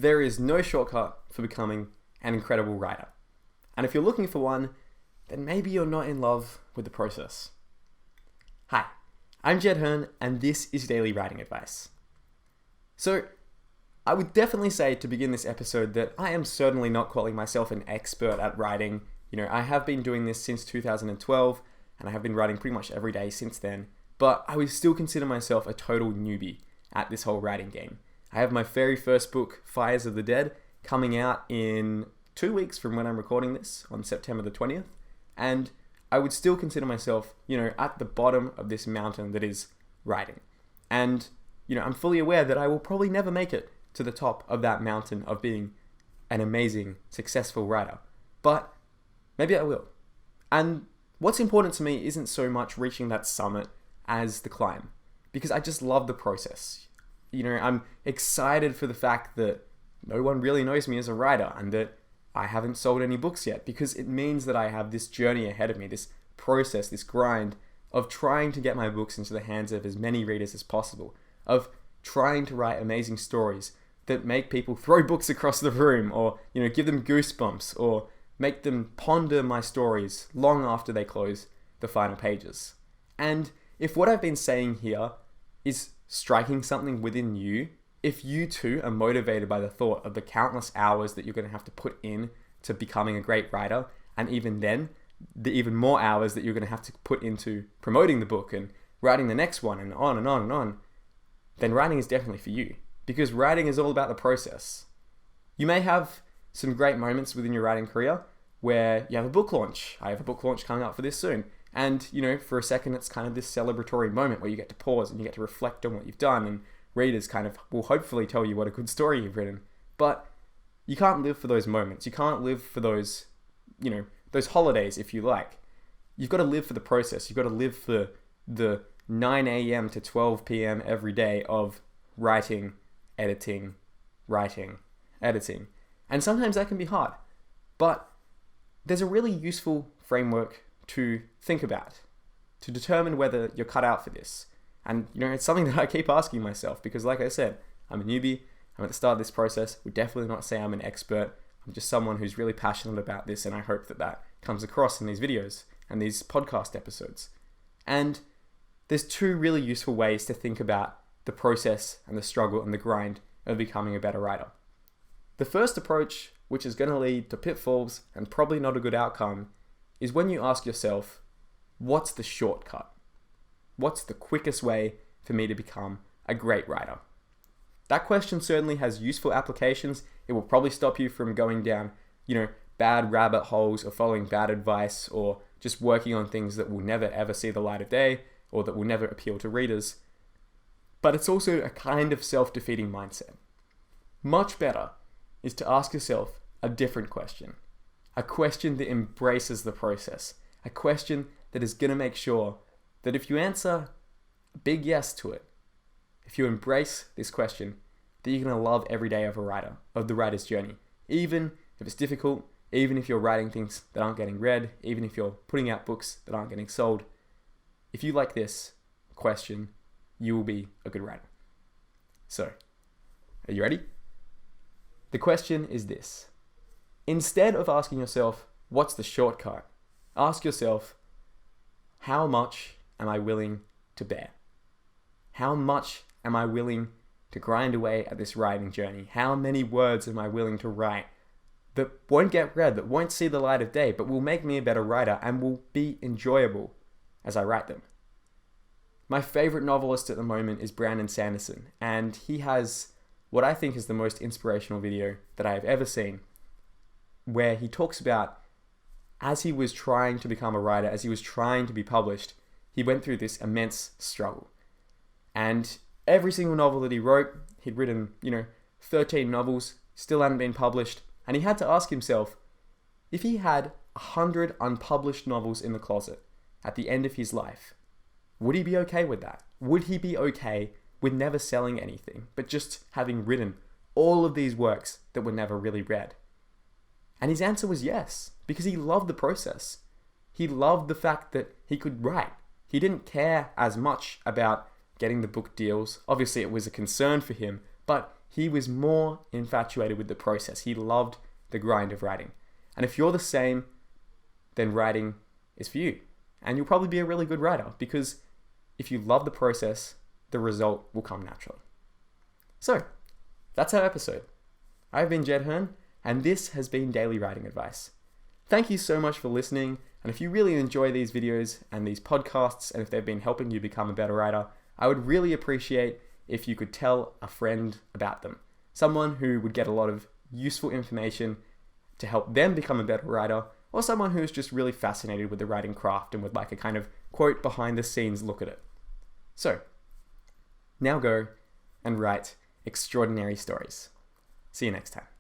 there is no shortcut for becoming an incredible writer. And if you're looking for one, then maybe you're not in love with the process. Hi, I'm Herne, and this is Daily Writing Advice. So, I would definitely say to begin this episode that I am certainly not calling myself an expert at writing. I have been doing this since 2012, and I have been writing pretty much every day since then, but I would still consider myself a total newbie at this whole writing game. I have my very first book, Fires of the Dead, coming out in 2 weeks from when I'm recording this, on September the 20th, and I would still consider myself, at the bottom of this mountain that is writing. And, I'm fully aware that I will probably never make it to the top of that mountain of being an amazing, successful writer. But maybe I will. And what's important to me isn't so much reaching that summit as the climb, because I just love the process. I'm excited for the fact that no one really knows me as a writer and that I haven't sold any books yet, because it means that I have this journey ahead of me, this process, this grind of trying to get my books into the hands of as many readers as possible, of trying to write amazing stories that make people throw books across the room, or give them goosebumps, or make them ponder my stories long after they close the final pages. And if what I've been saying here is striking something within you, if you too are motivated by the thought of the countless hours that you're going to have to put in to becoming a great writer, and even then, the even more hours that you're going to have to put into promoting the book and writing the next one and on and on and on, then writing is definitely for you, because writing is all about the process. You may have some great moments within your writing career where you have a book launch. I have a book launch coming up for this soon. And, for a second, it's kind of this celebratory moment where you get to pause and you get to reflect on what you've done, and readers kind of will hopefully tell you what a good story you've written. But you can't live for those moments. You can't live for those, those holidays, if you like. You've got to live for the process. You've got to live for the 9 a.m. to 12 p.m. every day of writing, editing. And sometimes that can be hard. But there's a really useful framework to think about, to determine whether you're cut out for this. And, it's something that I keep asking myself, because like I said, I'm a newbie. I'm at the start of this process. Would definitely not say I'm an expert. I'm just someone who's really passionate about this, and I hope that comes across in these videos and these podcast episodes. And there's two really useful ways to think about the process and the struggle and the grind of becoming a better writer. The first approach, which is going to lead to pitfalls and probably not a good outcome, is when you ask yourself, what's the shortcut? What's the quickest way for me to become a great writer? That question certainly has useful applications. It will probably stop you from going down, bad rabbit holes, or following bad advice, or just working on things that will never ever see the light of day, or that will never appeal to readers. But it's also a kind of self-defeating mindset. Much better is to ask yourself a different question. A question that embraces the process. A question that is going to make sure that if you answer a big yes to it, if you embrace this question, that you're going to love every day of the writer's journey. Even if it's difficult, even if you're writing things that aren't getting read, even if you're putting out books that aren't getting sold. If you like this question, you will be a good writer. So, are you ready? The question is this. Instead of asking yourself, what's the shortcut? Ask yourself, how much am I willing to bear? How much am I willing to grind away at this writing journey? How many words am I willing to write that won't get read, that won't see the light of day, but will make me a better writer and will be enjoyable as I write them? My favorite novelist at the moment is Brandon Sanderson, and he has what I think is the most inspirational video that I have ever seen, where he talks about, as he was trying to become a writer, as he was trying to be published, he went through this immense struggle. And every single novel that he wrote, he'd written, 13 novels, still hadn't been published, and he had to ask himself, if he had 100 unpublished novels in the closet at the end of his life, would he be okay with that? Would he be okay with never selling anything, but just having written all of these works that were never really read? And his answer was yes, because he loved the process. He loved the fact that he could write. He didn't care as much about getting the book deals. Obviously, it was a concern for him, but he was more infatuated with the process. He loved the grind of writing. And if you're the same, then writing is for you. And you'll probably be a really good writer, because if you love the process, the result will come naturally. So, that's our episode. I've been Jed Herne, and this has been Daily Writing Advice. Thank you so much for listening, and if you really enjoy these videos and these podcasts, and if they've been helping you become a better writer, I would really appreciate if you could tell a friend about them. Someone who would get a lot of useful information to help them become a better writer, or someone who's just really fascinated with the writing craft and would like a kind of quote behind the scenes look at it. So, now go and write extraordinary stories. See you next time.